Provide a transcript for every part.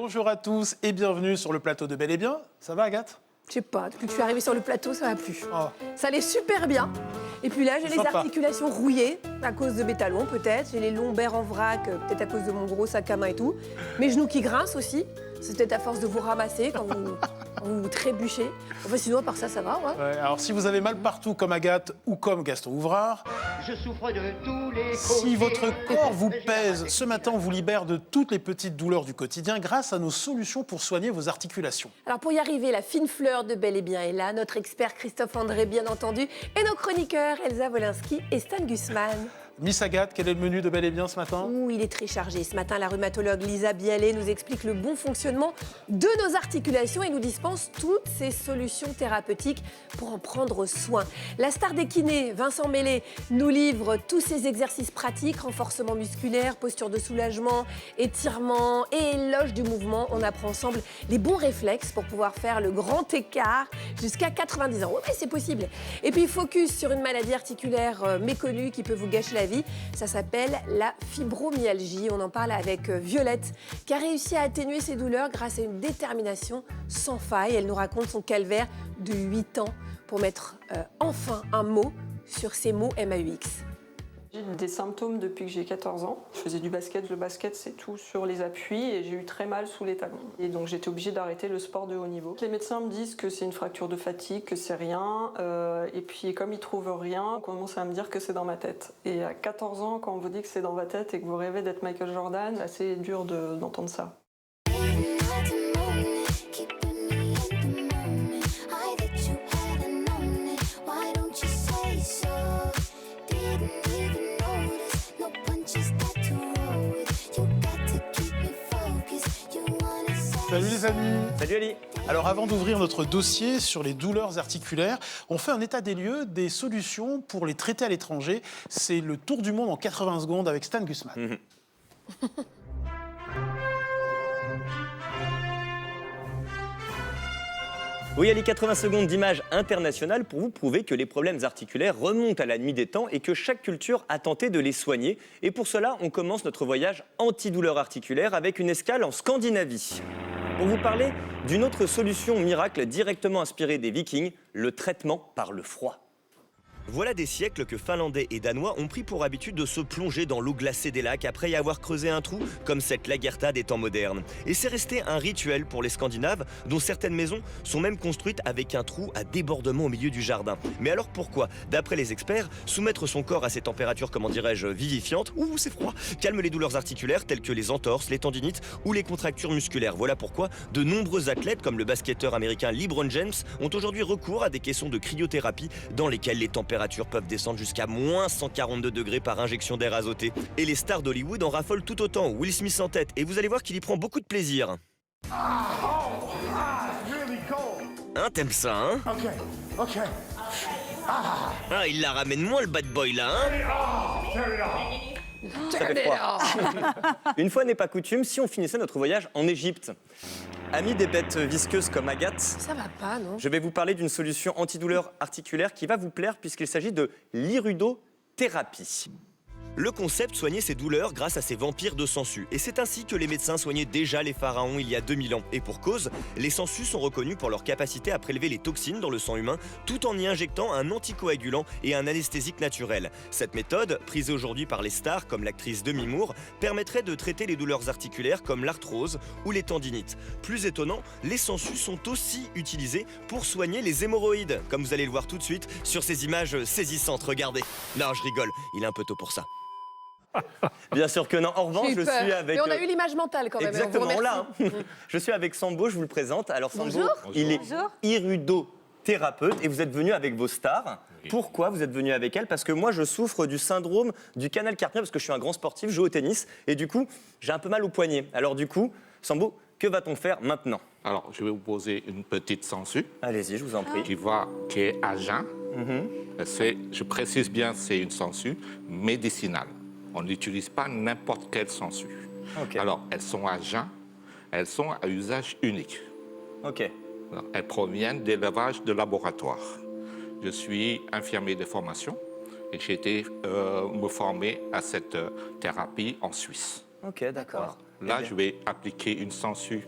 Bonjour à tous et bienvenue sur le plateau de Bel et Bien. Ça va, Agathe? Je sais pas, depuis que je suis arrivée sur le plateau, ça va plus. Oh. Ça allait super bien. Et puis là, j'ai les Sympa. articulations rouillées, à cause de mes talons peut-être. J'ai les lombaires en vrac, peut-être à cause de mon gros sac à main et tout. Mes genoux qui grincent aussi. C'est peut-être à force de vous ramasser quand vous trébuchez. Enfin, sinon, à part ça, ça va, ouais. Ouais, alors, si vous avez mal partout comme Agathe ou comme Gaston Ouvrard, Je souffre de tous les si côtés. votre corps vous pèse, ce matin, on vous libère de toutes les petites douleurs du quotidien grâce à nos solutions pour soigner vos articulations. Alors pour y arriver, la fine fleur de Bel et Bien est là, notre expert Christophe André, bien entendu, et nos chroniqueurs Elsa Wolinski et Stan Gusman. Miss Agathe, quel est le menu de Bel et Bien ce matin? Ouh, il est très chargé. Ce matin, la rhumatologue Lisa Bialet nous explique le bon fonctionnement de nos articulations et nous dispense toutes ces solutions thérapeutiques pour en prendre soin. La star des kinés, Vincent Mellet, nous livre tous ces exercices pratiques, renforcement musculaire, posture de soulagement, étirement et éloge du mouvement. On apprend ensemble les bons réflexes pour pouvoir faire le grand écart jusqu'à 90 ans. Oui, c'est possible. Et puis, focus sur une maladie articulaire méconnue qui peut vous gâcher la vie. Ça s'appelle la fibromyalgie. On en parle avec Violette, qui a réussi à atténuer ses douleurs grâce à une détermination sans faille. Elle nous raconte son calvaire de 8 ans pour mettre enfin un mot sur ces mots MAUX. J'ai des symptômes depuis que j'ai 14 ans. Je faisais du basket. Le basket, c'est tout sur les appuis et j'ai eu très mal sous les talons. Et donc, j'étais obligée d'arrêter le sport de haut niveau. Les médecins me disent que c'est une fracture de fatigue, que c'est rien. Et puis, comme ils trouvent rien, on commence à me dire que c'est dans ma tête. Et à 14 ans, quand on vous dit que c'est dans votre tête et que vous rêvez d'être Michael Jordan, c'est dur d'entendre ça. Salut les amis. Salut Ali. Alors avant d'ouvrir notre dossier sur les douleurs articulaires, on fait un état des lieux des solutions pour les traiter à l'étranger. C'est le tour du monde en 80 secondes avec Stan Gusman. Oui Ali, 80 secondes d'image internationale pour vous prouver que les problèmes articulaires remontent à la nuit des temps et que chaque culture a tenté de les soigner. Et pour cela, on commence notre voyage anti-douleur articulaire avec une escale en Scandinavie. Pour vous parler d'une autre solution miracle directement inspirée des Vikings, le traitement par le froid. Voilà des siècles que Finlandais et Danois ont pris pour habitude de se plonger dans l'eau glacée des lacs après y avoir creusé un trou, comme cette Lagertha des temps modernes. Et c'est resté un rituel pour les Scandinaves, dont certaines maisons sont même construites avec un trou à débordement au milieu du jardin. Mais alors pourquoi, d'après les experts, soumettre son corps à ces températures, comment dirais-je, vivifiantes, ouh c'est froid, calme les douleurs articulaires telles que les entorses, les tendinites ou les contractures musculaires. Voilà pourquoi de nombreux athlètes, comme le basketteur américain LeBron James, ont aujourd'hui recours à des caissons de cryothérapie dans lesquels les températures peuvent descendre jusqu'à moins 142 degrés par injection d'air azoté. Et les stars d'Hollywood en raffolent tout autant, Will Smith en tête, et vous allez voir qu'il y prend beaucoup de plaisir. Hein, t'aimes ça, hein? Ok. Ah, il la ramène moins le bad boy là, hein? Ça fait froid. Une fois n'est pas coutume, si on finissait notre voyage en Égypte. Amis des bêtes visqueuses comme Agathe, Ça va pas, non? je vais vous parler d'une solution antidouleur articulaire qui va vous plaire puisqu'il s'agit de l'irudothérapie. Le concept, soigner ces douleurs grâce à ces vampires de sangsues. Et c'est ainsi que les médecins soignaient déjà les pharaons il y a 2000 ans. Et pour cause, les sangsues sont reconnus pour leur capacité à prélever les toxines dans le sang humain tout en y injectant un anticoagulant et un anesthésique naturel. Cette méthode, prisée aujourd'hui par les stars comme l'actrice Demi Moore, permettrait de traiter les douleurs articulaires comme l'arthrose ou les tendinites. Plus étonnant, les sangsues sont aussi utilisées pour soigner les hémorroïdes, comme vous allez le voir tout de suite sur ces images saisissantes. Regardez. Non, je rigole, il est un peu tôt pour ça. Bien sûr que non. En revanche, je suis avec... Mais on a eu l'image mentale quand même. Exactement, on vous là. remercie. Je suis avec Sambo, je vous le présente. Alors Sambo, Bonjour. il est Bonjour. irudothérapeute et vous êtes venu avec vos stars. Pourquoi vous êtes venu avec elles? Parce que moi, je souffre du syndrome du canal carpien parce que je suis un grand sportif, je joue au tennis et du coup, j'ai un peu mal au poignet. Alors du coup, Sambo, que va-t-on faire maintenant? Alors, je vais vous poser une petite sangsue Allez-y, je vous en prie. qui est à jeun. Je précise bien, c'est une sangsue médicinale. On n'utilise pas n'importe quelle sangsue. Ok. Alors, elles sont à jeun, elles sont à usage unique. Ok. Alors, elles proviennent d'élevage de laboratoire. Je suis infirmier de formation et j'ai été me former à cette thérapie en Suisse. Ok, d'accord. Là, Eh bien. je vais appliquer une sangsue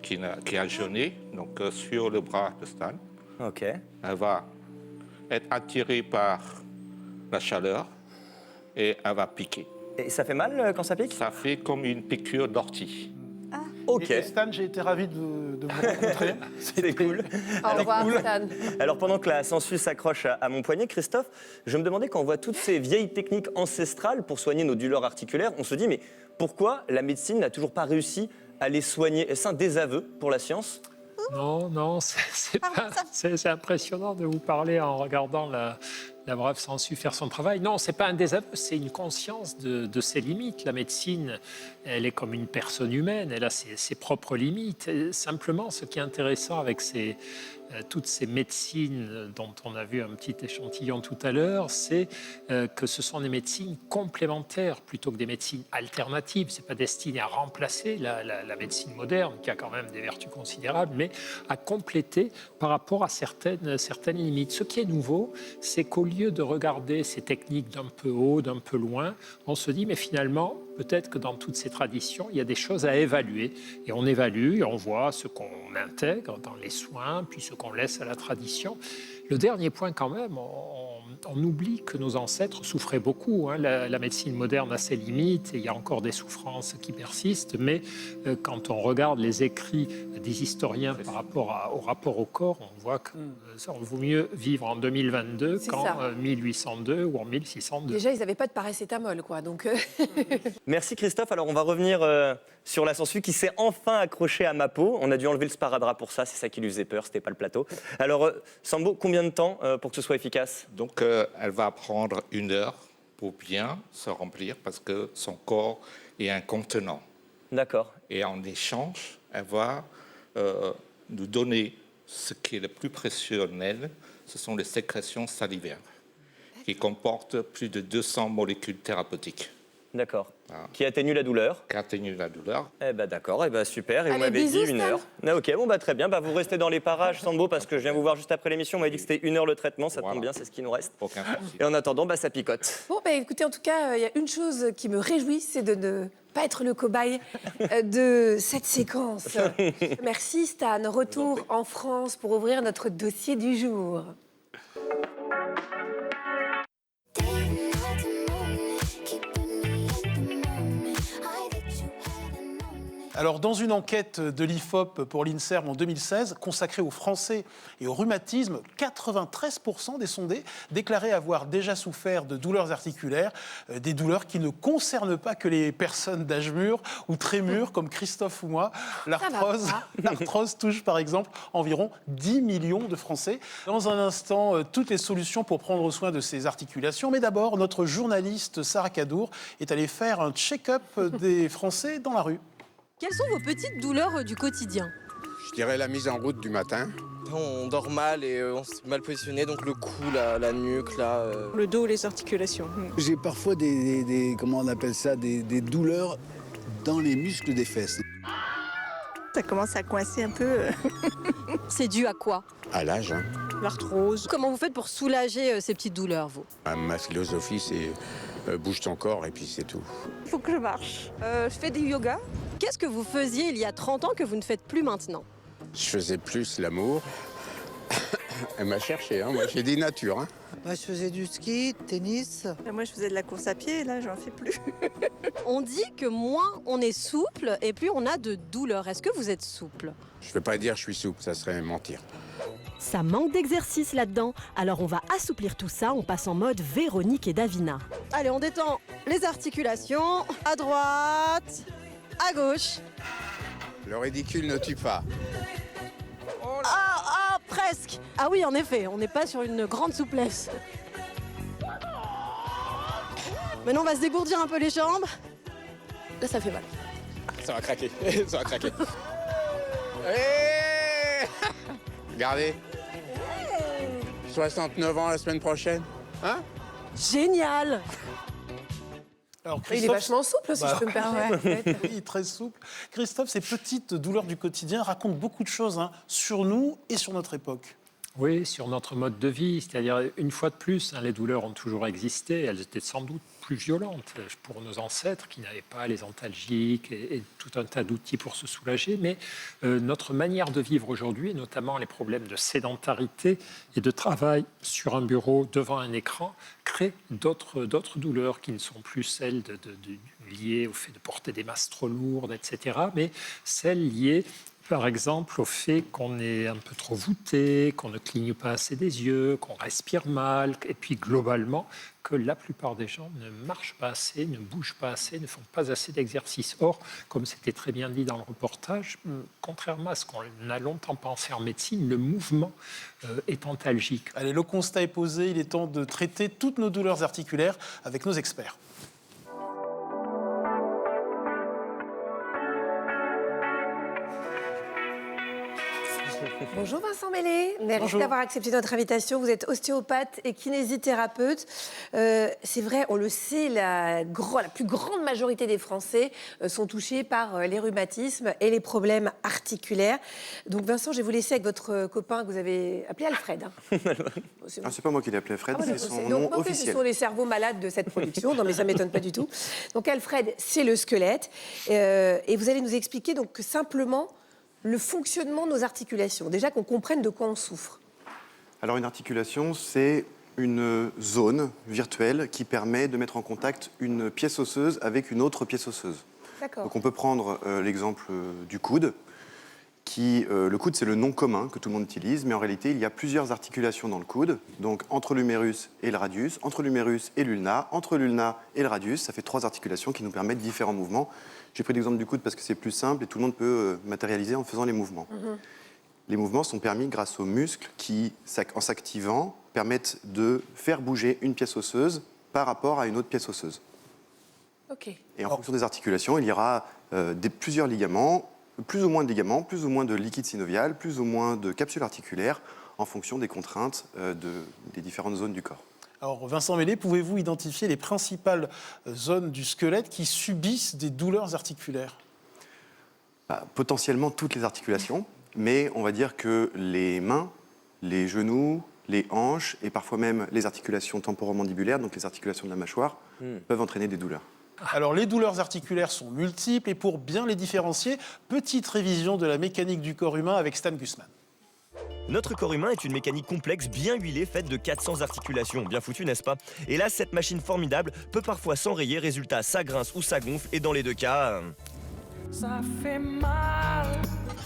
qui a jauni, donc sur le bras de Stan. Ok. Elle va être attirée par la chaleur et elle va piquer. Et ça fait mal quand ça pique? Ça fait comme une piqûre d'ortie. Ok. Et Stan, j'ai été ravi de vous rencontrer. C'est cool. Au revoir, Stan. Alors pendant que la sangsue s'accroche à mon poignet, Christophe, je me demandais quand on voit toutes ces vieilles techniques ancestrales pour soigner nos douleurs articulaires, on se dit mais pourquoi la médecine n'a toujours pas réussi à les soigner? Est-ce un désaveu pour la science? Non, c'est impressionnant de vous parler en regardant la brave sangsue faire son travail. Non, c'est pas un désaveu, c'est une conscience de ses limites. La médecine, elle est comme une personne humaine, elle a ses propres limites. Et simplement, ce qui est intéressant avec toutes ces médecines dont on a vu un petit échantillon tout à l'heure, c'est que ce sont des médecines complémentaires plutôt que des médecines alternatives. C'est pas destiné à remplacer la médecine moderne, qui a quand même des vertus considérables, mais à compléter par rapport à certaines limites. Ce qui est nouveau, c'est qu'au lieu de regarder ces techniques d'un peu haut, d'un peu loin, on se dit, mais finalement, peut-être que dans toutes ces traditions, il y a des choses à évaluer. Et on évalue, et on voit ce qu'on intègre dans les soins, puis ce qu'on laisse à la tradition. Le dernier point quand même, on oublie que nos ancêtres souffraient beaucoup. La médecine moderne a ses limites et il y a encore des souffrances qui persistent, mais quand on regarde les écrits des historiens par rapport au rapport au corps, on voit qu'il vaut mieux vivre en 2022 qu'en 1802 ou en 1602. Déjà, ils n'avaient pas de paracétamol, quoi. Donc, Merci Christophe. Alors on va revenir sur la sangsue qui s'est enfin accrochée à ma peau. On a dû enlever le sparadrap pour ça, c'est ça qui lui faisait peur, c'était pas le plateau. Alors Sambo, combien de temps pour que ce soit efficace? Donc elle va prendre 1 heure pour bien se remplir parce que son corps est incontenant. D'accord. Et en échange, elle va nous donner ce qui est le plus précieux en elle, ce sont les sécrétions salivaires, qui comportent plus de 200 molécules thérapeutiques. D'accord. Ah. Qui atténue la douleur? Qui atténuent la douleur. Eh ben d'accord, eh ben super. Et vous Allez, m'avez dit bisous, 1 Stan. heure. Ah, ok, bon bah très bien. Bah, vous restez dans les parages, Sambo, parce que je viens vous voir juste après l'émission. On m'avait dit que c'était 1 heure le traitement, ça Voilà. tombe bien, c'est ce qui nous reste. Aucun souci. Et en attendant, bah, ça picote. bon, écoutez, en tout cas, il y a une chose qui me réjouit, c'est de ne pas être le cobaye de cette séquence. Merci, Stan. Retour en France pour ouvrir notre dossier du jour. Alors, dans une enquête de l'IFOP pour l'INSERM en 2016, consacrée aux Français et au rhumatisme, 93% des sondés déclaraient avoir déjà souffert de douleurs articulaires, des douleurs qui ne concernent pas que les personnes d'âge mûr ou très mûr, comme Christophe ou moi. L'arthrose touche par exemple environ 10 millions de Français. Dans un instant, toutes les solutions pour prendre soin de ces articulations. Mais d'abord, notre journaliste Sarah Cadour est allée faire un check-up des Français dans la rue. Quelles sont vos petites douleurs du quotidien? Je dirais la mise en route du matin. On dort mal et on s'est mal positionné, donc le cou, la nuque, là. Le dos, les articulations. J'ai parfois comment on appelle ça, des douleurs dans les muscles des fesses. Ça commence à coincer un peu. C'est dû à quoi? À l'âge, hein. L'arthrose. Comment vous faites pour soulager ces petites douleurs, vous? Ma philosophie, c'est bouge ton corps et puis c'est tout. Il faut que je marche. Je fais du yoga. Qu'est-ce que vous faisiez il y a 30 ans que vous ne faites plus maintenant? Je faisais plus l'amour. Elle m'a cherché, hein. Moi j'ai dit nature. Hein. Moi, je faisais du ski, tennis. Moi, je faisais de la course à pied et là, j'en fais plus. On dit que moins on est souple et plus on a de douleurs. Est-ce que vous êtes souple? Je ne peux pas dire je suis souple, ça serait mentir. Ça manque d'exercice là-dedans, alors on va assouplir tout ça, on passe en mode Véronique et Davina. Allez, on détend les articulations, à droite, à gauche. Le ridicule ne tue pas. Ah, presque. Ah oui, en effet, on n'est pas sur une grande souplesse. Maintenant, on va se dégourdir un peu les jambes. Là, ça fait mal. Ça va craquer, ça va craquer. Hey regardez. 69 ans la semaine prochaine. Hein? Génial. Alors, Il est vachement souple, si je peux me permettre. Oui, très souple. Christophe, ces petites douleurs du quotidien racontent beaucoup de choses sur nous et sur notre époque. Oui, sur notre mode de vie, c'est-à-dire une fois de plus, les douleurs ont toujours existé, elles étaient sans doute plus violentes pour nos ancêtres qui n'avaient pas les antalgiques et tout un tas d'outils pour se soulager, mais notre manière de vivre aujourd'hui, notamment les problèmes de sédentarité et de travail sur un bureau devant un écran, créent d'autres douleurs qui ne sont plus celles liées au fait de porter des masses trop lourdes, etc., mais celles liées par exemple au fait qu'on est un peu trop voûté, qu'on ne cligne pas assez des yeux, qu'on respire mal, et puis globalement que la plupart des gens ne marchent pas assez, ne bougent pas assez, ne font pas assez d'exercice. Or, comme c'était très bien dit dans le reportage, contrairement à ce qu'on a longtemps pensé en médecine, le mouvement est antalgique. Allez, le constat est posé, il est temps de traiter toutes nos douleurs articulaires avec nos experts. Bonjour Vincent Mellé, merci Bonjour. d'avoir accepté notre invitation. Vous êtes ostéopathe et kinésithérapeute. C'est vrai, on le sait, la plus grande majorité des Français sont touchés par les rhumatismes et les problèmes articulaires. Donc Vincent, je vais vous laisser avec votre copain que vous avez appelé Alfred. C'est pas moi qui l'ai appelé Alfred, c'est son nom donc, officiel. Ce sont les cerveaux malades de cette production. Non mais ça ne m'étonne pas du tout. Donc Alfred, c'est le squelette. Et vous allez nous expliquer donc que simplement le fonctionnement de nos articulations. Déjà qu'on comprenne de quoi on souffre. Alors une articulation, c'est une zone virtuelle qui permet de mettre en contact une pièce osseuse avec une autre pièce osseuse. D'accord. Donc on peut prendre l'exemple du coude. Le coude, c'est le nom commun que tout le monde utilise, mais en réalité, il y a plusieurs articulations dans le coude. Donc entre l'humérus et le radius, entre l'humérus et l'ulna, entre l'ulna et le radius, ça fait 3 articulations qui nous permettent différents mouvements. J'ai pris l'exemple du coude parce que c'est plus simple et tout le monde peut matérialiser en faisant les mouvements. Les mouvements sont permis grâce aux muscles qui, en s'activant, permettent de faire bouger une pièce osseuse par rapport à une autre pièce osseuse. Ok. Et en fonction des articulations, il y aura plusieurs ligaments, plus ou moins de ligaments, plus ou moins de liquide synovial, plus ou moins de capsules articulaires, en fonction des contraintes des différentes zones du corps. Alors Vincent Mellé, pouvez-vous identifier les principales zones du squelette qui subissent des douleurs articulaires ? Potentiellement toutes les articulations, mais on va dire que les mains, les genoux, les hanches et parfois même les articulations temporomandibulaires, donc les articulations de la mâchoire, peuvent entraîner des douleurs. Alors les douleurs articulaires sont multiples et pour bien les différencier, petite révision de la mécanique du corps humain avec Stan Gusman. Notre corps humain est une mécanique complexe, bien huilée, faite de 400 articulations. Bien foutu, n'est-ce pas? Et là, cette machine formidable peut parfois s'enrayer, résultat, ça grince ou ça gonfle, et dans les deux cas... Ça fait mal.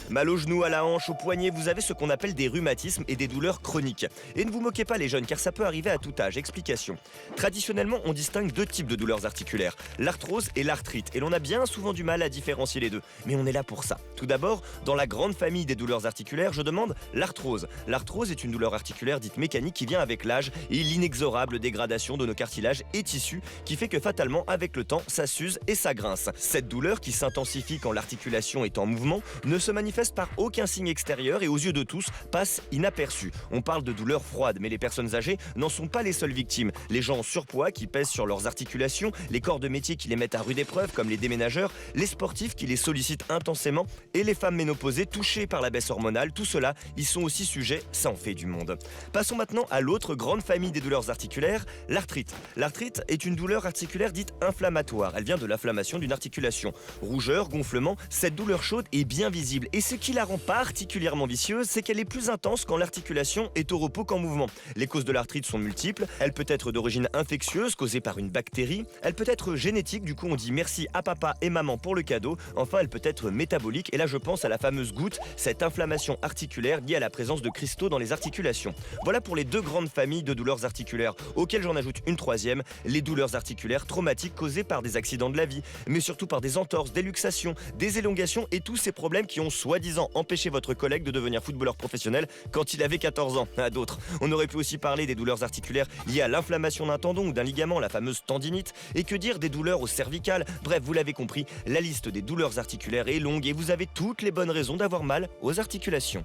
Mal au genou, à la hanche, au poignet, vous avez ce qu'on appelle des rhumatismes et des douleurs chroniques. Et ne vous moquez pas les jeunes, car ça peut arriver à tout âge. Explication. Traditionnellement, on distingue 2 types de douleurs articulaires, l'arthrose et l'arthrite. Et l'on a bien souvent du mal à différencier les deux. Mais on est là pour ça. Tout d'abord, dans la grande famille des douleurs articulaires, je demande l'arthrose. L'arthrose est une douleur articulaire dite mécanique qui vient avec l'âge et l'inexorable dégradation de nos cartilages et tissus qui fait que fatalement, avec le temps, ça s'use et ça grince. Cette douleur qui s'intensifie quand l'articulation est en mouvement ne se manifeste par aucun signe extérieur et aux yeux de tous passe inaperçue. On parle de douleurs froides, mais les personnes âgées n'en sont pas les seules victimes. Les gens en surpoids qui pèsent sur leurs articulations, les corps de métier qui les mettent à rude épreuve comme les déménageurs, les sportifs qui les sollicitent intensément et les femmes ménopausées touchées par la baisse hormonale, tout cela, ils sont aussi sujets, ça en fait du monde. Passons maintenant à l'autre grande famille des douleurs articulaires, l'arthrite. L'arthrite est une douleur articulaire dite inflammatoire. Elle vient de l'inflammation d'une articulation. Rougeur, gonflement, cette douleur chaude est bien visible. Et ce qui la rend particulièrement vicieuse, c'est qu'elle est plus intense quand l'articulation est au repos qu'en mouvement. Les causes de l'arthrite sont multiples. Elle peut être d'origine infectieuse, causée par une bactérie. Elle peut être génétique, du coup on dit merci à papa et maman pour le cadeau. Enfin, elle peut être métabolique. Et là, je pense à la fameuse goutte, cette inflammation articulaire liée à la présence de cristaux dans les articulations. Voilà pour les 2 grandes familles de douleurs articulaires, auxquelles j'en ajoute une 3e, les douleurs articulaires traumatiques causées par des accidents de la vie, mais surtout par des entorses, des luxations, des élongations et tous ces problèmes qui ont soi-disant empêché votre collègue de devenir footballeur professionnel quand il avait 14 ans. À d'autres. On aurait pu aussi parler des douleurs articulaires liées à l'inflammation d'un tendon ou d'un ligament, la fameuse tendinite, et que dire des douleurs au cervical. Bref, vous l'avez compris, la liste des douleurs articulaires est longue et vous avez toutes les bonnes raisons d'avoir mal aux articulations.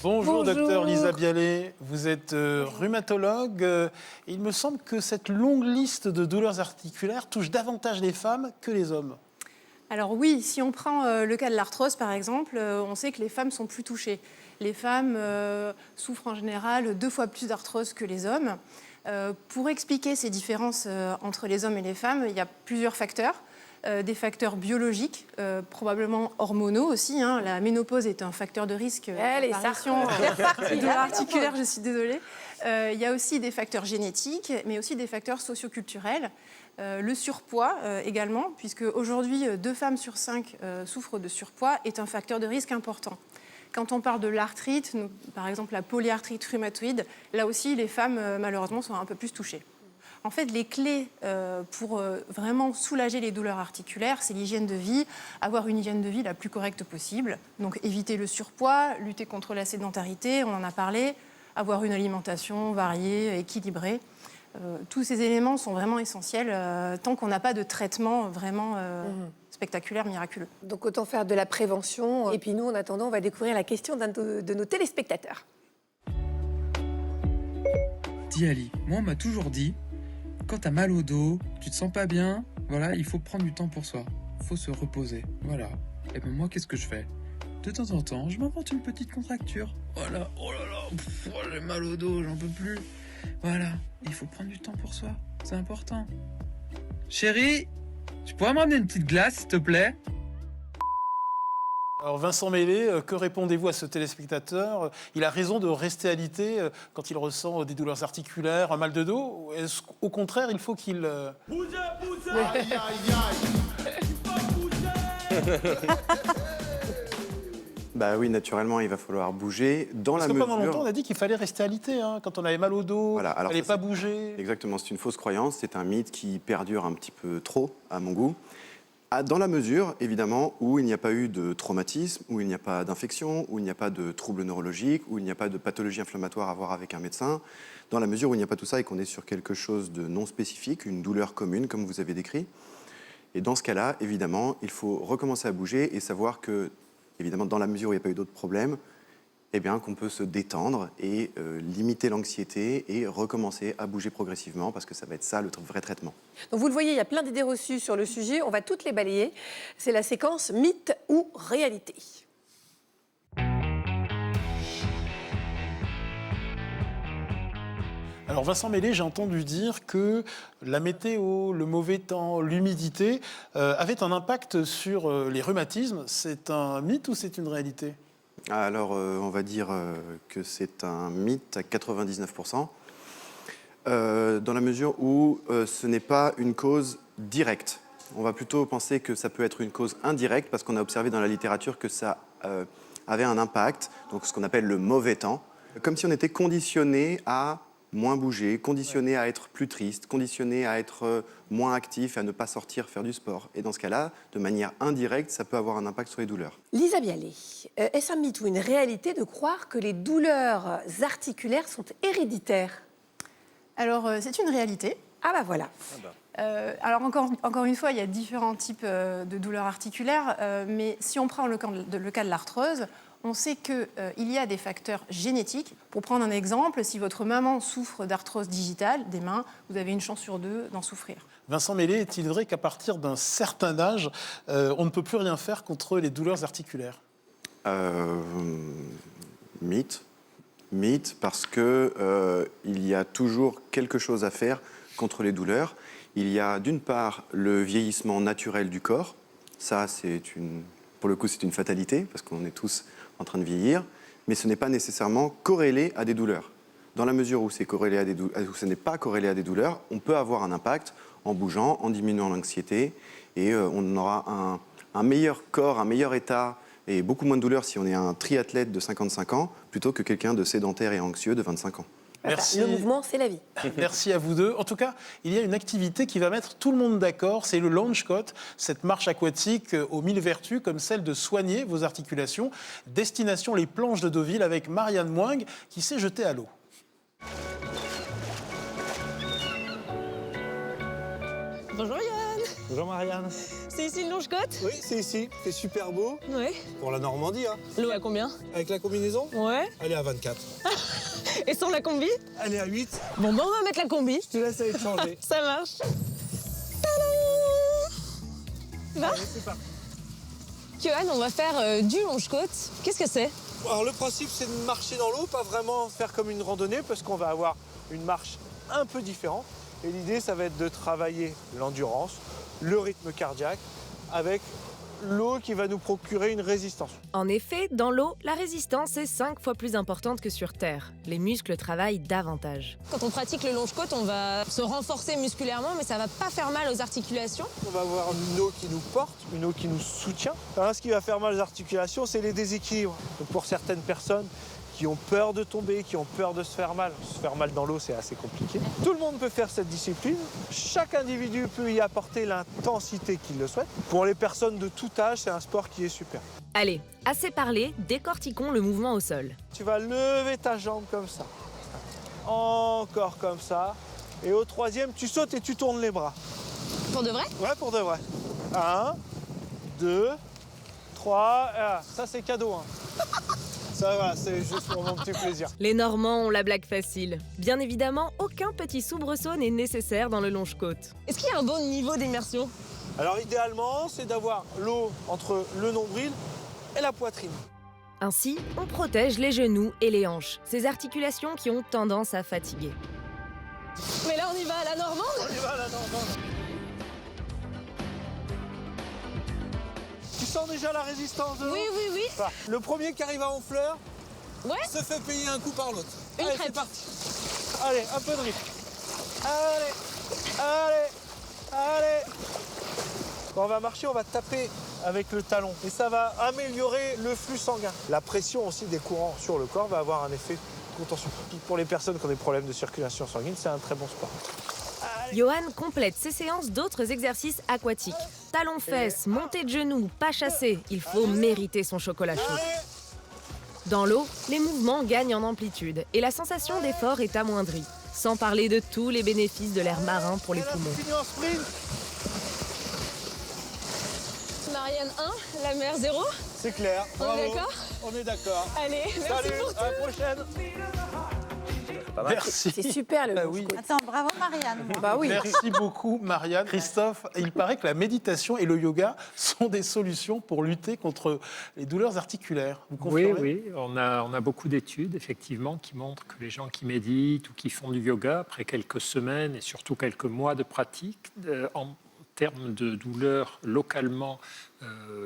Bonjour, docteur Lisa Bialet, vous êtes rhumatologue. Il me semble que cette longue liste de douleurs articulaires touche davantage les femmes que les hommes. Alors oui, si on prend le cas de l'arthrose par exemple, on sait que les femmes sont plus touchées. Les femmes souffrent en général 2 fois plus d'arthrose que les hommes. Pour expliquer ces différences entre les hommes et les femmes, il y a plusieurs facteurs. Des facteurs biologiques, probablement hormonaux aussi. La ménopause est un facteur de risque d'apparition de douleurs articulaires, je suis désolée. Il y a aussi des facteurs génétiques, mais aussi des facteurs socioculturels. Le surpoids également, puisque aujourd'hui 2 femmes sur 5 souffrent de surpoids, est un facteur de risque important. Quand on parle de l'arthrite, par exemple la polyarthrite rhumatoïde, là aussi les femmes malheureusement sont un peu plus touchées. En fait, les clés pour vraiment soulager les douleurs articulaires, c'est l'hygiène de vie, avoir une hygiène de vie la plus correcte possible. Donc éviter le surpoids, lutter contre la sédentarité, on en a parlé, avoir une alimentation variée, équilibrée. Tous ces éléments sont vraiment essentiels tant qu'on n'a pas de traitement vraiment spectaculaire, miraculeux. Donc autant faire de la prévention. Et puis nous, en attendant, on va découvrir la question d'un de nos téléspectateurs. Dis Ali, moi on m'a toujours dit, quand t'as mal au dos, tu te sens pas bien, voilà, il faut prendre du temps pour soi. Il faut se reposer, voilà. Et ben moi, qu'est-ce que je fais? De temps en temps, je m'invente une petite contracture. Voilà, oh là là, j'ai mal au dos, j'en peux plus. Voilà, il faut prendre du temps pour soi, c'est important. Chérie, tu pourrais m'emmener une petite glace, s'il te plaît? Alors Vincent Meslay, que répondez-vous à ce téléspectateur? Il a raison de rester alité quand il ressent des douleurs articulaires, un mal de dos? Est-ce qu'au contraire, il faut qu'il... Bougez, bougez. Aïe, aïe, aïe. Bah oui, naturellement, il va falloir bouger. Parce que pendant longtemps, on a dit qu'il fallait rester alité. Quand on avait mal au dos, voilà, il ne fallait pas bouger. Exactement, c'est une fausse croyance. C'est un mythe qui perdure un petit peu trop, à mon goût. Dans la mesure, évidemment, où il n'y a pas eu de traumatisme, où il n'y a pas d'infection, où il n'y a pas de troubles neurologiques, où il n'y a pas de pathologie inflammatoire à voir avec un médecin, dans la mesure où il n'y a pas tout ça et qu'on est sur quelque chose de non spécifique, une douleur commune, comme vous avez décrit. Et dans ce cas-là, évidemment, il faut recommencer à bouger et savoir que, évidemment, dans la mesure où il n'y a pas eu d'autres problèmes, eh bien, qu'on peut se détendre et limiter l'anxiété et recommencer à bouger progressivement parce que ça va être ça le vrai traitement. Donc vous le voyez, il y a plein d'idées reçues sur le sujet. On va toutes les balayer. C'est la séquence mythe ou réalité. Alors Vincent Meslay, j'ai entendu dire que la météo, le mauvais temps, l'humidité avaient un impact sur les rhumatismes. C'est un mythe ou c'est une réalité ? Alors, on va dire que c'est un mythe à 99%, dans la mesure où ce n'est pas une cause directe. On va plutôt penser que ça peut être une cause indirecte, parce qu'on a observé dans la littérature que ça avait un impact, donc ce qu'on appelle le mauvais temps, comme si on était conditionné à moins bouger, conditionné à être plus triste, conditionné à être moins actif, à ne pas sortir faire du sport. Et dans ce cas-là, de manière indirecte, ça peut avoir un impact sur les douleurs. Lisa Bialet, est-ce un mythe ou une réalité de croire que les douleurs articulaires sont héréditaires? Alors, c'est une réalité. Ah bah voilà. Alors encore une fois, il y a différents types de douleurs articulaires, mais si on prend le cas de l'arthrose, on sait qu'il y a des facteurs génétiques. Pour prendre un exemple, si votre maman souffre d'arthrose digitale des mains, vous avez une chance sur 2 d'en souffrir. Vincent Meslay, est-il vrai qu'à partir d'un certain âge, on ne peut plus rien faire contre les douleurs articulaires? Mythe. Mythe, parce qu'il y a toujours quelque chose à faire contre les douleurs. Il y a d'une part le vieillissement naturel du corps. Ça, pour le coup, c'est une fatalité, parce qu'on est tous en train de vieillir, mais ce n'est pas nécessairement corrélé à des douleurs. Dans la mesure où ce n'est pas corrélé à des douleurs, on peut avoir un impact en bougeant, en diminuant l'anxiété, et on aura un meilleur corps, un meilleur état, et beaucoup moins de douleurs si on est un triathlète de 55 ans, plutôt que quelqu'un de sédentaire et anxieux de 25 ans. Merci. Le mouvement, c'est la vie. Merci à vous deux. En tout cas, il y a une activité qui va mettre tout le monde d'accord, c'est le Launchcoat, cette marche aquatique aux 1000 vertus, comme celle de soigner vos articulations. Destination les planches de Deauville avec Marianne Moing qui s'est jetée à l'eau. Bonjour Yann. Bonjour Marianne. C'est ici le Launchcoat? Oui, c'est ici. C'est super beau. Ouais. Pour la Normandie, hein. L'eau à combien? Avec la combinaison? Ouais. Elle est à 24. Et sans la combi? Elle est à 8. Bon, ben on va mettre la combi. Je te laisse aller te changer. Ça marche. Va. Allez, c'est parti. Johan, on va faire du Launchcoat. Qu'est-ce que c'est? Alors le principe c'est de marcher dans l'eau, pas vraiment faire comme une randonnée parce qu'on va avoir une marche un peu différente. Et l'idée ça va être de travailler l'endurance, le rythme cardiaque avec l'eau qui va nous procurer une résistance. En effet, dans l'eau, la résistance est 5 fois plus importante que sur Terre. Les muscles travaillent davantage. Quand on pratique le longe-côte, on va se renforcer musculairement, mais ça va pas faire mal aux articulations. On va avoir une eau qui nous porte, une eau qui nous soutient. Alors, ce qui va faire mal aux articulations, c'est les déséquilibres. Donc pour certaines personnes qui ont peur de tomber, qui ont peur de se faire mal dans l'eau, c'est assez compliqué. Tout le monde peut faire cette discipline. Chaque individu peut y apporter l'intensité qu'il le souhaite. Pour les personnes de tout âge, c'est un sport qui est super. Allez, assez parlé, décortiquons le mouvement au sol. Tu vas lever ta jambe comme ça. Encore comme ça. Et au troisième, tu sautes et tu tournes les bras. Pour de vrai? Ouais, pour de vrai. 1, 2, 3, ça c'est cadeau. Hein. Ça va, c'est juste pour mon petit plaisir. Les Normands ont la blague facile. Bien évidemment, aucun petit soubresaut n'est nécessaire dans le longe-côte. Est-ce qu'il y a un bon niveau d'immersion? Alors idéalement, c'est d'avoir l'eau entre le nombril et la poitrine. Ainsi, on protège les genoux et les hanches, ces articulations qui ont tendance à fatiguer. Mais là, on y va à la normande? On y va à la normande. Tu sens déjà la résistance de l'eau? Oui, oui, oui. Enfin, le premier qui arrive à Honfleur se fait payer un coup par l'autre. Allez, c'est parti. Allez, un peu de rythme. Allez, allez, allez. Quand on va marcher, on va taper avec le talon. Et ça va améliorer le flux sanguin. La pression aussi des courants sur le corps va avoir un effet contention. Pour les personnes qui ont des problèmes de circulation sanguine, c'est un très bon sport. Johan complète ses séances d'autres exercices aquatiques. Talons-fesses, montée de genoux, pas chassé. Il faut mériter son chocolat chaud. Dans l'eau, les mouvements gagnent en amplitude et la sensation d'effort est amoindrie. Sans parler de tous les bénéfices de l'air marin pour les poumons. Marianne 1, la mer 0. C'est clair. On est d'accord? On est d'accord. Allez, merci Salut, pour tout. à la prochaine. Merci. C'est super le oui. Attends, bravo Marianne. Bah oui. Merci beaucoup, Marianne. Christophe, il paraît que la méditation et le yoga sont des solutions pour lutter contre les douleurs articulaires. Vous confirmez? Oui, on a beaucoup d'études, effectivement, qui montrent que les gens qui méditent ou qui font du yoga, après quelques semaines et surtout quelques mois de pratique, en termes de douleurs localement,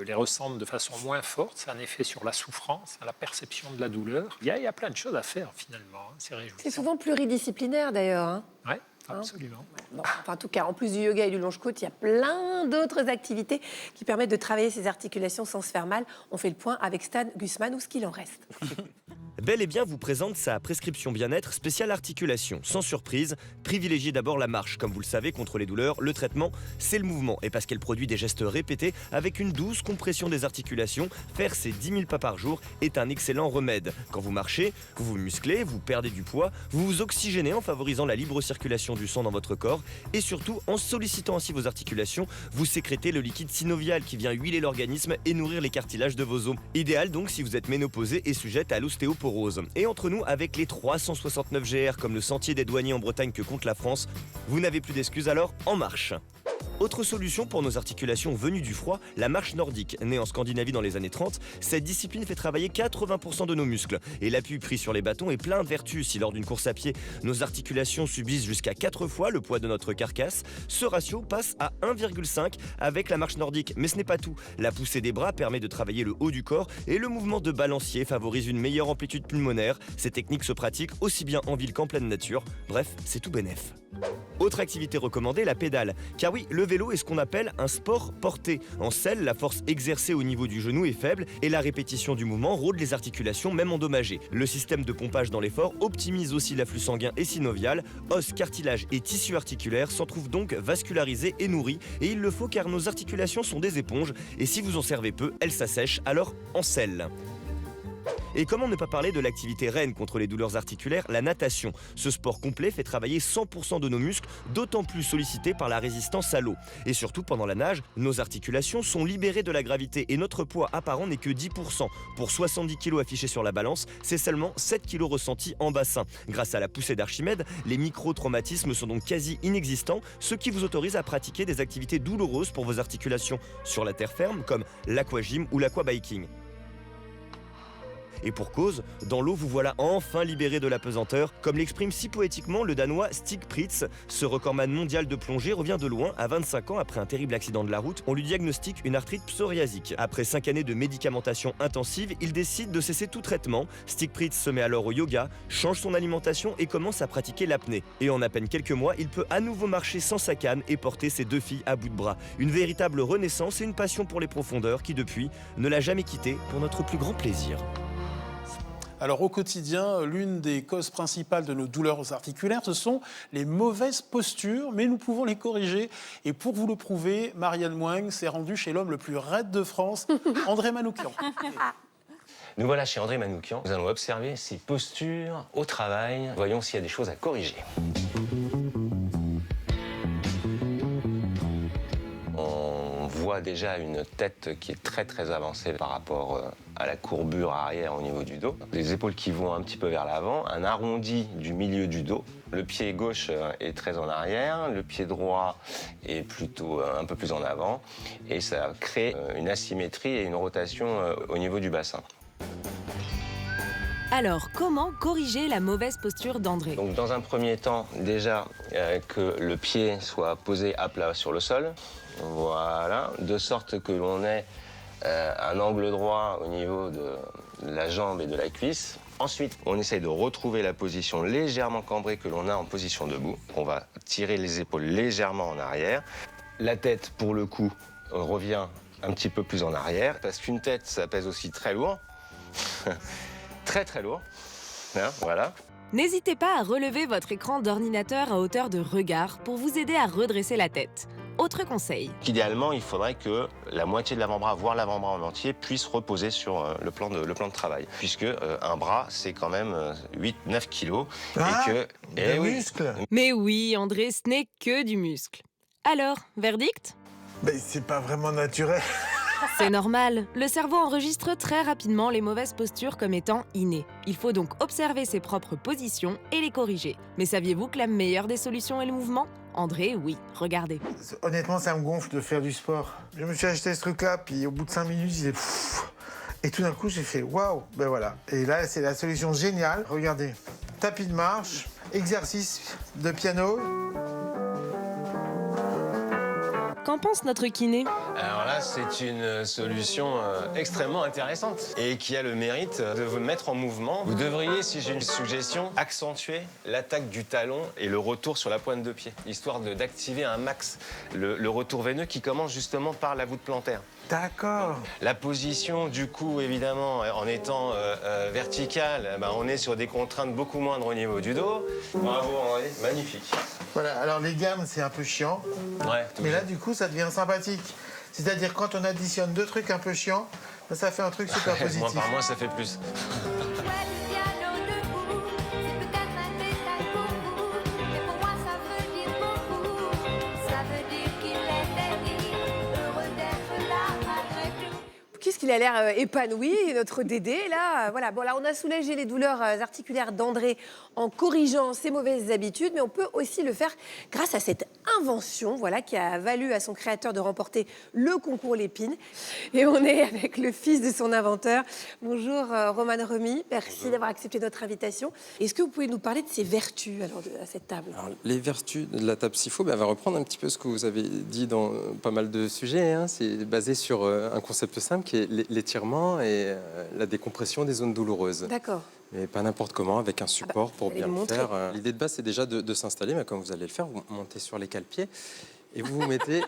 les ressentent de façon moins forte. C'est un effet sur la souffrance, la perception de la douleur. Il y a plein de choses à faire, finalement. Hein. C'est réjouissant. C'est souvent pluridisciplinaire d'ailleurs. Hein. Oui, absolument. Bon, enfin, en tout cas, en plus du yoga et du longe-côte, il y a plein d'autres activités qui permettent de travailler ces articulations sans se faire mal. On fait le point avec Stan Gusman ou ce qu'il en reste. Bel et Bien vous présente sa prescription bien-être spéciale articulation. Sans surprise, privilégiez d'abord la marche. Comme vous le savez, contre les douleurs, le traitement, c'est le mouvement. Et parce qu'elle produit des gestes répétés avec une douce compression des articulations, faire ces 10 000 pas par jour est un excellent remède. Quand vous marchez, vous vous musclez, vous perdez du poids, vous vous oxygénez en favorisant la libre circulation du sang dans votre corps et surtout, en sollicitant ainsi vos articulations, vous sécrétez le liquide synovial qui vient huiler l'organisme et nourrir les cartilages de vos os. Idéal donc si vous êtes ménopausée et sujette à l'ostéoporose. Et entre nous, avec les 369 GR comme le sentier des douaniers en Bretagne que compte la France, vous n'avez plus d'excuses, alors en marche. Autre solution pour nos articulations venues du froid, la marche nordique. Née en Scandinavie dans les années 30, cette discipline fait travailler 80% de nos muscles. Et l'appui pris sur les bâtons est plein de vertus. Si lors d'une course à pied, nos articulations subissent jusqu'à 4 fois le poids de notre carcasse, ce ratio passe à 1,5 avec la marche nordique. Mais ce n'est pas tout. La poussée des bras permet de travailler le haut du corps et le mouvement de balancier favorise une meilleure amplitude pulmonaire. Ces techniques se pratiquent aussi bien en ville qu'en pleine nature. Bref, c'est tout bénef. Autre activité recommandée, la pédale. Car oui, le vélo est ce qu'on appelle un sport porté. En selle, la force exercée au niveau du genou est faible et la répétition du mouvement rôde les articulations même endommagées. Le système de pompage dans l'effort optimise aussi l'afflux sanguin et synovial. Os, cartilage et tissu articulaire s'en trouvent donc vascularisés et nourris. Et il le faut car nos articulations sont des éponges et si vous en servez peu, elles s'assèchent, alors en selle. Et comment ne pas parler de l'activité reine contre les douleurs articulaires, la natation. Ce sport complet fait travailler 100% de nos muscles, d'autant plus sollicités par la résistance à l'eau. Et surtout, pendant la nage, nos articulations sont libérées de la gravité et notre poids apparent n'est que 10%. Pour 70 kg affichés sur la balance, c'est seulement 7 kg ressentis en bassin. Grâce à la poussée d'Archimède, les micro-traumatismes sont donc quasi inexistants, ce qui vous autorise à pratiquer des activités douloureuses pour vos articulations sur la terre ferme, comme l'aquagym ou l'aquabiking. Et pour cause, dans l'eau, vous voilà enfin libéré de la pesanteur. Comme l'exprime si poétiquement le Danois Stig Pritz, ce recordman mondial de plongée revient de loin. À 25 ans, après un terrible accident de la route, on lui diagnostique une arthrite psoriasique. Après 5 années de médicamentation intensive, il décide de cesser tout traitement. Stig Pritz se met alors au yoga, change son alimentation et commence à pratiquer l'apnée. Et en à peine quelques mois, il peut à nouveau marcher sans sa canne et porter ses 2 filles à bout de bras. Une véritable renaissance et une passion pour les profondeurs qui, depuis, ne l'a jamais quitté pour notre plus grand plaisir. Alors au quotidien, l'une des causes principales de nos douleurs articulaires, ce sont les mauvaises postures, mais nous pouvons les corriger. Et pour vous le prouver, Marianne Moing s'est rendue chez l'homme le plus raide de France, André Manoukian. Nous voilà chez André Manoukian. Nous allons observer ses postures au travail. Voyons s'il y a des choses à corriger. On voit déjà une tête qui est très avancée par rapport à la courbure arrière au niveau du dos. Les épaules qui vont un petit peu vers l'avant, un arrondi du milieu du dos. Le pied gauche est très en arrière, le pied droit est plutôt un peu plus en avant. Et ça crée une asymétrie et une rotation au niveau du bassin. Alors, comment corriger la mauvaise posture d'André? Donc, dans un premier temps, déjà que le pied soit posé à plat sur le sol. Voilà, de sorte que l'on ait un angle droit au niveau de la jambe et de la cuisse. Ensuite, on essaye de retrouver la position légèrement cambrée que l'on a en position debout. On va tirer les épaules légèrement en arrière. La tête, pour le coup, revient un petit peu plus en arrière, parce qu'une tête, ça pèse aussi très lourd. très lourd. Hein, voilà. N'hésitez pas à relever votre écran d'ordinateur à hauteur de regard pour vous aider à redresser la tête. Autre conseil. Idéalement, il faudrait que la moitié de l'avant-bras, voire l'avant-bras en entier, puisse reposer sur le plan de travail. Puisque un bras, c'est quand même 8-9 kilos. Ah, et que, des muscles. Mais oui, André, ce n'est que du muscle. Alors, verdict? Mais c'est pas vraiment naturel. C'est normal. Le cerveau enregistre très rapidement les mauvaises postures comme étant innées. Il faut donc observer ses propres positions et les corriger. Mais saviez-vous que la meilleure des solutions est le mouvement? André, oui. Regardez. Honnêtement, ça me gonfle de faire du sport. Je me suis acheté ce truc-là, puis au bout de 5 minutes, j'ai pfff. Et tout d'un coup, j'ai fait waouh, ben voilà. Et là, c'est la solution géniale. Regardez, tapis de marche, exercice de piano. Qu'en pense notre kiné? Alors là, c'est une solution extrêmement intéressante et qui a le mérite de vous mettre en mouvement. Vous devriez, si j'ai une suggestion, accentuer l'attaque du talon et le retour sur la pointe de pied, histoire d'activer un max le retour veineux qui commence justement par la voûte plantaire. D'accord. La position, du coup, évidemment, en étant verticale, on est sur des contraintes beaucoup moindres au niveau du dos. Bravo, Henri, magnifique. Voilà, alors les gammes, c'est un peu chiant. Ouais, mais là, du coup, ça devient sympathique. C'est-à-dire, quand on additionne 2 trucs un peu chiants, ça fait un truc super positif. Mois par mois, ça fait plus. Qu'est-ce qu'il a l'air épanoui, notre Dédé, là. Voilà, bon, là, on a soulagé les douleurs articulaires d'André en corrigeant ses mauvaises habitudes, mais on peut aussi le faire grâce à cette invention, voilà, qui a valu à son créateur de remporter le concours Lépine. Et on est avec le fils de son inventeur. Bonjour, Roman Remy. Merci d'avoir accepté notre invitation. Est-ce que vous pouvez nous parler de ses vertus, alors, à cette table? Alors, les vertus de la table SIFO, elle va reprendre un petit peu ce que vous avez dit dans pas mal de sujets. Hein. C'est basé sur un concept simple qui est l'étirement et la décompression des zones douloureuses. D'accord. Mais pas n'importe comment, avec un support pour bien le faire. L'idée de base, c'est déjà de s'installer, mais comme vous allez le faire, vous montez sur les cale-pieds et vous vous mettez...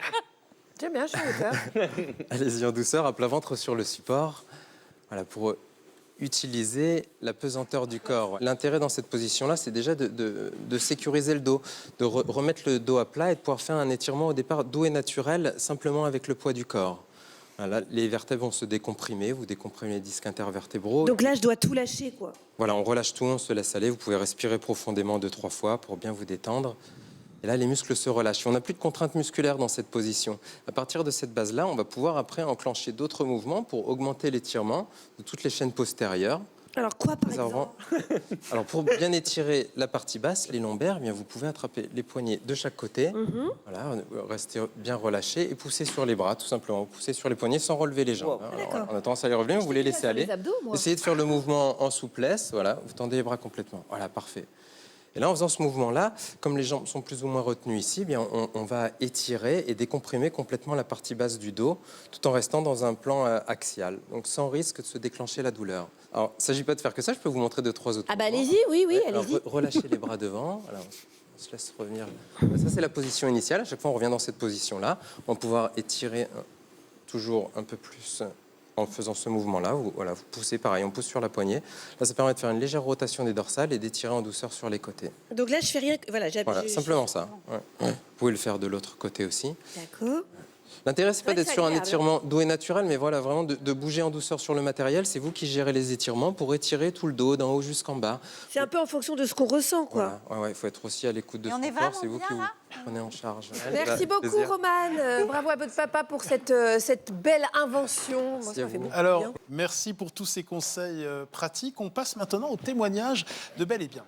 J'aime bien, je suis en hauteur. Allez-y en douceur, à plat ventre sur le support. Voilà, pour utiliser la pesanteur du corps. L'intérêt dans cette position-là, c'est déjà de sécuriser le dos, de remettre le dos à plat et de pouvoir faire un étirement au départ doux et naturel, simplement avec le poids du corps. Voilà, les vertèbres vont se décomprimer, vous décomprimez les disques intervertébraux. Donc là, je dois tout lâcher, quoi. Voilà, on relâche tout, on se laisse aller. Vous pouvez respirer profondément 2-3 fois pour bien vous détendre. Et là, les muscles se relâchent. On n'a plus de contraintes musculaires dans cette position. À partir de cette base-là, on va pouvoir après enclencher d'autres mouvements pour augmenter l'étirement de toutes les chaînes postérieures. Alors quoi par exemple? Alors pour bien étirer la partie basse, les lombaires, eh bien, vous pouvez attraper les poignets de chaque côté. Voilà, restez bien relâché et pousser sur les bras, tout simplement. Vous poussez sur les poignets sans relever les jambes. Alors, on a tendance à les relever, vous les laissez aller. Essayez de faire le mouvement en souplesse. Voilà, vous tendez les bras complètement. Voilà, parfait. Et là, en faisant ce mouvement-là, comme les jambes sont plus ou moins retenues ici, eh bien, on va étirer et décomprimer complètement la partie basse du dos, tout en restant dans un plan axial, donc sans risque de se déclencher la douleur. Alors, il ne s'agit pas de faire que ça, je peux vous montrer 2-3 autres. Ah bah allez-y, oui, allez-y. Relâchez les bras devant, alors, on se laisse revenir. Ça, c'est la position initiale, à chaque fois on revient dans cette position-là. On va pouvoir étirer toujours un peu plus en faisant ce mouvement-là. Voilà, vous poussez pareil, on pousse sur la poignée. Là, ça permet de faire une légère rotation des dorsales et d'étirer en douceur sur les côtés. Donc là, je fais rien. Voilà, simplement ça. Ouais. Vous pouvez le faire de l'autre côté aussi. D'accord. L'intérêt, c'est pas d'être sur un étirement doux et naturel, mais voilà, vraiment de bouger en douceur sur le matériel. C'est vous qui gérez les étirements pour étirer tout le dos, d'en haut jusqu'en bas. C'est un peu en fonction de ce qu'on ressent, quoi. Voilà. Il faut être aussi à l'écoute de son corps. C'est vous qui vous prenez en charge. Merci beaucoup, Romane. Bravo à votre papa pour cette belle invention. Moi, ça fait beaucoup Alors, bien. merci pour tous ces conseils pratiques. On passe maintenant au témoignage de Bel et Bien.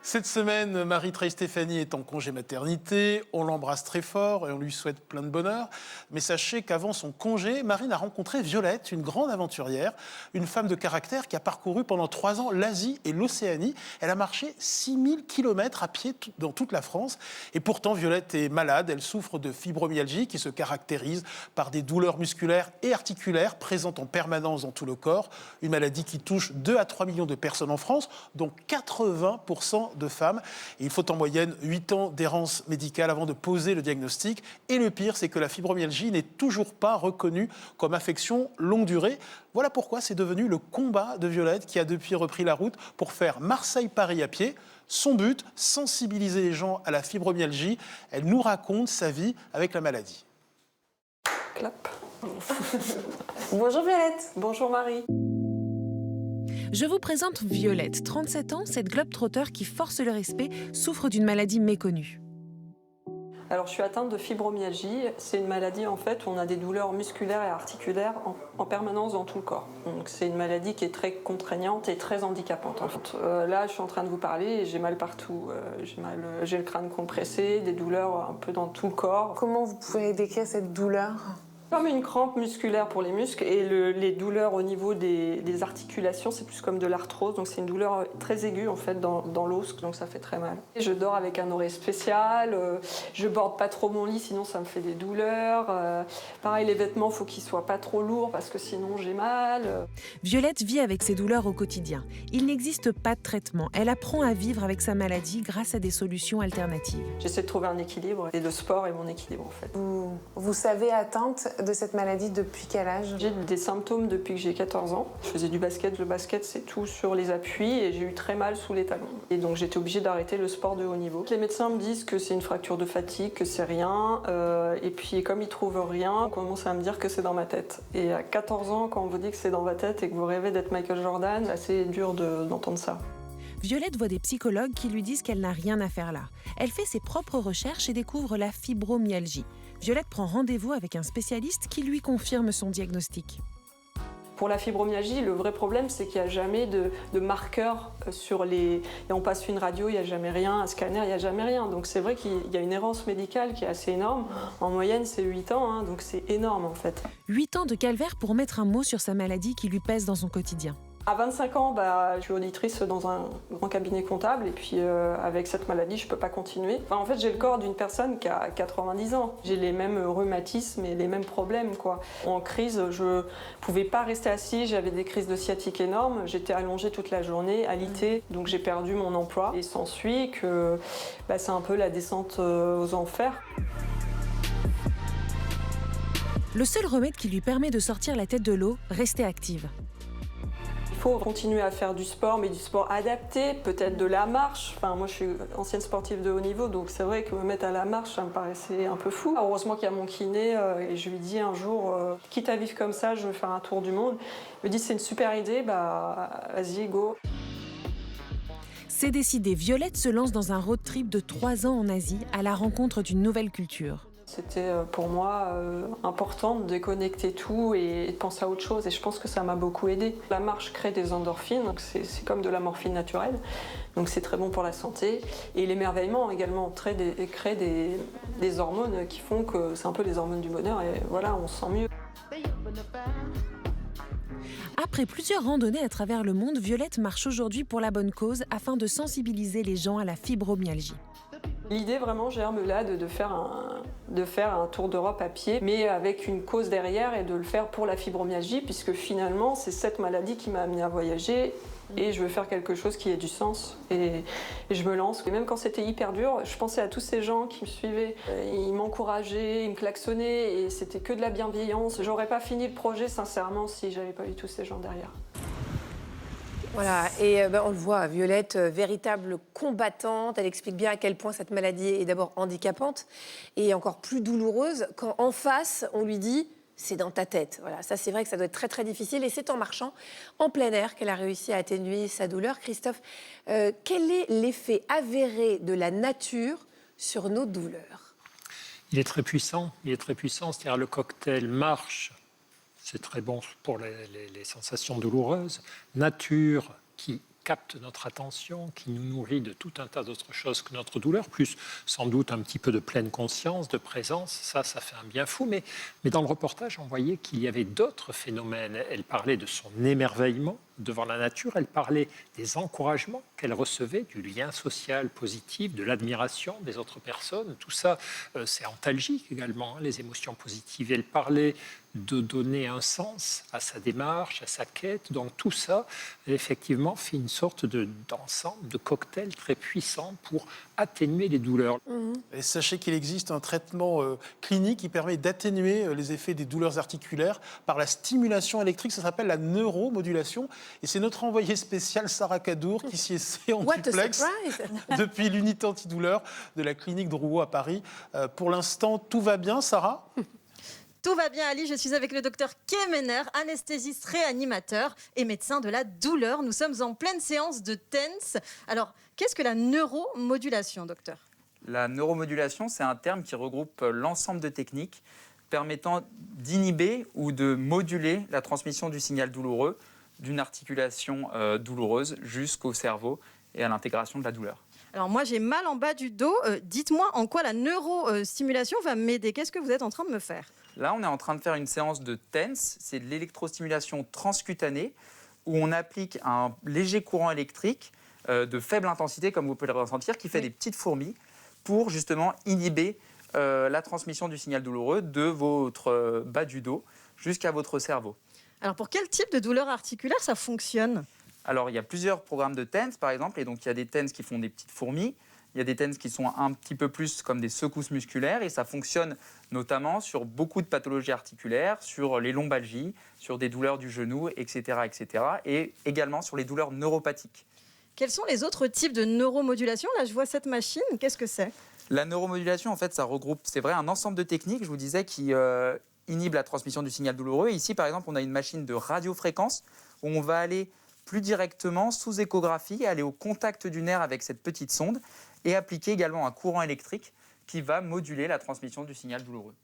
Cette semaine, Marie-Treille Stéphanie est en congé maternité. On l'embrasse très fort et on lui souhaite plein de bonheur. Mais sachez qu'avant son congé, Marine a rencontré Violette, une grande aventurière, une femme de caractère qui a parcouru pendant 3 ans l'Asie et l'Océanie. Elle a marché 6000 km à pied dans toute la France. Et pourtant, Violette est malade. Elle souffre de fibromyalgie qui se caractérise par des douleurs musculaires et articulaires présentes en permanence dans tout le corps. Une maladie qui touche 2 à 3 millions de personnes en France, dont 80% de femmes. Et il faut en moyenne 8 ans d'errance médicale avant de poser le diagnostic. Et le pire, c'est que la fibromyalgie n'est toujours pas reconnue comme affection longue durée. Voilà pourquoi c'est devenu le combat de Violette qui a depuis repris la route pour faire Marseille-Paris à pied. Son but, sensibiliser les gens à la fibromyalgie. Elle nous raconte sa vie avec la maladie. Clap. Bonjour Violette, bonjour Marie. Je vous présente Violette, 37 ans, cette globe-trotter qui force le respect, souffre d'une maladie méconnue. Alors je suis atteinte de fibromyalgie, c'est une maladie en fait où on a des douleurs musculaires et articulaires en permanence dans tout le corps. Donc c'est une maladie qui est très contraignante et très handicapante en fait. Là je suis en train de vous parler et j'ai mal partout, j'ai le crâne compressé, des douleurs un peu dans tout le corps. Comment vous pouvez décrire cette douleur ? Comme une crampe musculaire pour les muscles et les douleurs au niveau des articulations, c'est plus comme de l'arthrose, donc c'est une douleur très aiguë en fait dans l'os, donc ça fait très mal. Et je dors avec un oreiller spécial, je borde pas trop mon lit sinon ça me fait des douleurs. Pareil, les vêtements, faut qu'ils soient pas trop lourds parce que sinon j'ai mal. Violette vit avec ses douleurs au quotidien. Il n'existe pas de traitement. Elle apprend à vivre avec sa maladie grâce à des solutions alternatives. J'essaie de trouver un équilibre et le sport est mon équilibre en fait. Vous savez atteinte de cette maladie depuis quel âge ? J'ai des symptômes depuis que j'ai 14 ans. Je faisais du basket. Le basket, c'est tout sur les appuis et j'ai eu très mal sous les talons. Et donc, j'étais obligée d'arrêter le sport de haut niveau. Les médecins me disent que c'est une fracture de fatigue, que c'est rien. Et puis, comme ils trouvent rien, on commence à me dire que c'est dans ma tête. Et à 14 ans, quand on vous dit que c'est dans votre tête et que vous rêvez d'être Michael Jordan, c'est assez dur d'entendre ça. Violette voit des psychologues qui lui disent qu'elle n'a rien à faire là. Elle fait ses propres recherches et découvre la fibromyalgie. Violette prend rendez-vous avec un spécialiste qui lui confirme son diagnostic. Pour la fibromyalgie, le vrai problème, c'est qu'il n'y a jamais de marqueur sur les... Et on passe une radio, il n'y a jamais rien, un scanner, il n'y a jamais rien. Donc c'est vrai qu'il y a une errance médicale qui est assez énorme. En moyenne, c'est 8 ans, hein, donc c'est énorme en fait. 8 ans de calvaire pour mettre un mot sur sa maladie qui lui pèse dans son quotidien. À 25 ans, je suis auditrice dans un grand cabinet comptable et puis avec cette maladie, je ne peux pas continuer. Enfin, en fait, j'ai le corps d'une personne qui a 90 ans. J'ai les mêmes rhumatismes et les mêmes problèmes, quoi. En crise, je ne pouvais pas rester assise, j'avais des crises de sciatique énormes, j'étais allongée toute la journée, alitée, donc j'ai perdu mon emploi. Et s'ensuit que c'est un peu la descente aux enfers. Le seul remède qui lui permet de sortir la tête de l'eau, rester active. Il faut continuer à faire du sport, mais du sport adapté, peut-être de la marche. Enfin, moi, je suis ancienne sportive de haut niveau, donc c'est vrai que me mettre à la marche, ça me paraissait un peu fou. Heureusement qu'il y a mon kiné, et je lui dis un jour, quitte à vivre comme ça, je veux faire un tour du monde. Il me dit, c'est une super idée, vas-y, go. C'est décidé, Violette se lance dans un road trip de 3 ans en Asie à la rencontre d'une nouvelle culture. C'était pour moi important de déconnecter tout et de penser à autre chose, et je pense que ça m'a beaucoup aidée. La marche crée des endorphines, donc c'est comme de la morphine naturelle, donc c'est très bon pour la santé. Et l'émerveillement également crée des hormones qui font que c'est un peu les hormones du bonheur, et voilà, on se sent mieux. Après plusieurs randonnées à travers le monde, Violette marche aujourd'hui pour la bonne cause afin de sensibiliser les gens à la fibromyalgie. L'idée vraiment germe là de faire un tour d'Europe à pied, mais avec une cause derrière, et de le faire pour la fibromyalgie, puisque finalement c'est cette maladie qui m'a amenée à voyager, et je veux faire quelque chose qui ait du sens, et je me lance. Et même quand c'était hyper dur, je pensais à tous ces gens qui me suivaient, ils m'encourageaient, ils me klaxonnaient, et c'était que de la bienveillance. J'aurais pas fini le projet sincèrement si j'avais pas eu tous ces gens derrière. Voilà, et on le voit, Violette, véritable combattante, elle explique bien à quel point cette maladie est d'abord handicapante et encore plus douloureuse quand en face on lui dit « c'est dans ta tête ». Voilà, ça c'est vrai que ça doit être très très difficile, et c'est en marchant en plein air qu'elle a réussi à atténuer sa douleur. Christophe, quel est l'effet avéré de la nature sur nos douleurs? Il est très puissant, c'est-à-dire le cocktail marche. C'est très bon pour les sensations douloureuses. Nature qui capte notre attention, qui nous nourrit de tout un tas d'autres choses que notre douleur, plus sans doute un petit peu de pleine conscience, de présence. Ça fait un bien fou. Mais dans le reportage, on voyait qu'il y avait d'autres phénomènes. Elle parlait de son émerveillement devant la nature. Elle parlait des encouragements qu'elle recevait, du lien social positif, de l'admiration des autres personnes. Tout ça, c'est antalgique également, hein, les émotions positives. Elle parlait de donner un sens à sa démarche, à sa quête. Donc tout ça, effectivement, fait une sorte d'ensemble, de cocktail très puissant pour atténuer les douleurs. Et sachez qu'il existe un traitement clinique qui permet d'atténuer les effets des douleurs articulaires par la stimulation électrique. Ça s'appelle la neuromodulation. Et c'est notre envoyée spéciale Sarah Cadour qui s'y essaie en duplex depuis l'unité antidouleur de la clinique Drouot à Paris. Pour l'instant, tout va bien, Sarah ? Tout va bien, Ali. Je suis avec le docteur Kemener, anesthésiste réanimateur et médecin de la douleur. Nous sommes en pleine séance de TENS. Alors, qu'est-ce que la neuromodulation, docteur ? La neuromodulation, c'est un terme qui regroupe l'ensemble de techniques permettant d'inhiber ou de moduler la transmission du signal douloureux d'une articulation douloureuse jusqu'au cerveau et à l'intégration de la douleur. Alors moi, j'ai mal en bas du dos. Dites-moi en quoi la neurostimulation va m'aider. Qu'est-ce que vous êtes en train de me faire ? Là, on est en train de faire une séance de TENS. C'est de l'électrostimulation transcutanée où on applique un léger courant électrique de faible intensité, comme vous pouvez le ressentir, qui fait des petites fourmis pour justement inhiber la transmission du signal douloureux de votre bas du dos jusqu'à votre cerveau. Alors pour quel type de douleur articulaire ça fonctionne ? Alors il y a plusieurs programmes de TENS par exemple, et donc il y a des TENS qui font des petites fourmis, il y a des TENS qui sont un petit peu plus comme des secousses musculaires, et ça fonctionne notamment sur beaucoup de pathologies articulaires, sur les lombalgies, sur des douleurs du genou, etc., et également sur les douleurs neuropathiques. Quels sont les autres types de neuromodulation ? Là je vois cette machine, qu'est-ce que c'est ? La neuromodulation en fait ça regroupe, c'est vrai, un ensemble de techniques, je vous disais, qui inhibe la transmission du signal douloureux. Ici, par exemple, on a une machine de radiofréquence où on va aller plus directement sous échographie, aller au contact du nerf avec cette petite sonde et appliquer également un courant électrique qui va moduler la transmission du signal douloureux.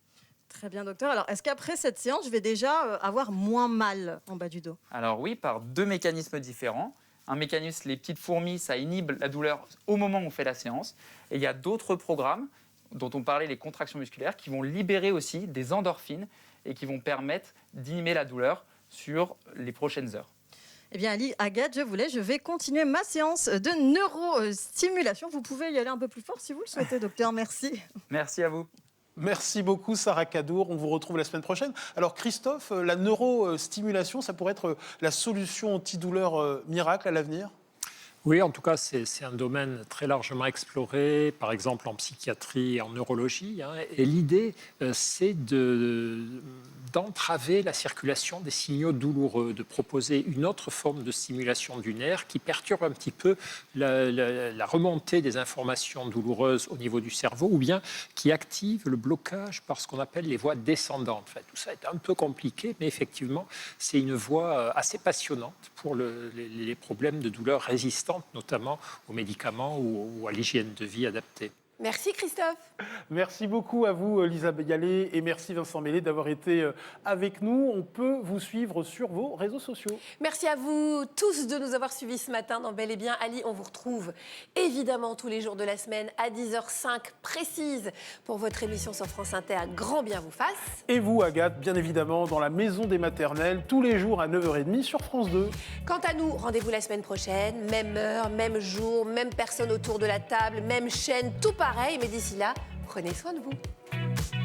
Très bien, docteur. Alors, est-ce qu'après cette séance, je vais déjà avoir moins mal en bas du dos ? Alors oui, par deux mécanismes différents. Un mécanisme, les petites fourmis, ça inhibe la douleur au moment où on fait la séance. Et il y a d'autres programmes dont on parlait, les contractions musculaires, qui vont libérer aussi des endorphines et qui vont permettre d'inhiber la douleur sur les prochaines heures. Eh bien, Ali Agathe, je vais continuer ma séance de neurostimulation. Vous pouvez y aller un peu plus fort si vous le souhaitez, docteur. Merci. Merci à vous. Merci beaucoup, Sarah Cadour. On vous retrouve la semaine prochaine. Alors, Christophe, la neurostimulation, ça pourrait être la solution antidouleur miracle à l'avenir ? Oui, en tout cas, c'est un domaine très largement exploré, par exemple en psychiatrie et en neurologie. Et l'idée, c'est d'entraver la circulation des signaux douloureux, de proposer une autre forme de stimulation du nerf qui perturbe un petit peu la remontée des informations douloureuses au niveau du cerveau, ou bien qui active le blocage par ce qu'on appelle les voies descendantes. Enfin, tout ça est un peu compliqué, mais effectivement, c'est une voie assez passionnante pour les problèmes de douleur résistantes, notamment aux médicaments ou à l'hygiène de vie adaptée. Merci Christophe. Merci beaucoup à vous, Lisa Bialet, et merci Vincent Meslet d'avoir été avec nous. On peut vous suivre sur vos réseaux sociaux. Merci à vous tous de nous avoir suivis ce matin dans Bel et Bien. Ali, on vous retrouve évidemment tous les jours de la semaine à 10h05 précise pour votre émission sur France Inter. Grand bien vous fasse. Et vous, Agathe, bien évidemment, dans la Maison des Maternelles, tous les jours à 9h30 sur France 2. Quant à nous, rendez-vous la semaine prochaine. Même heure, même jour, même personne autour de la table, même chaîne, tout pareil. Mais d'ici là, prenez soin de vous.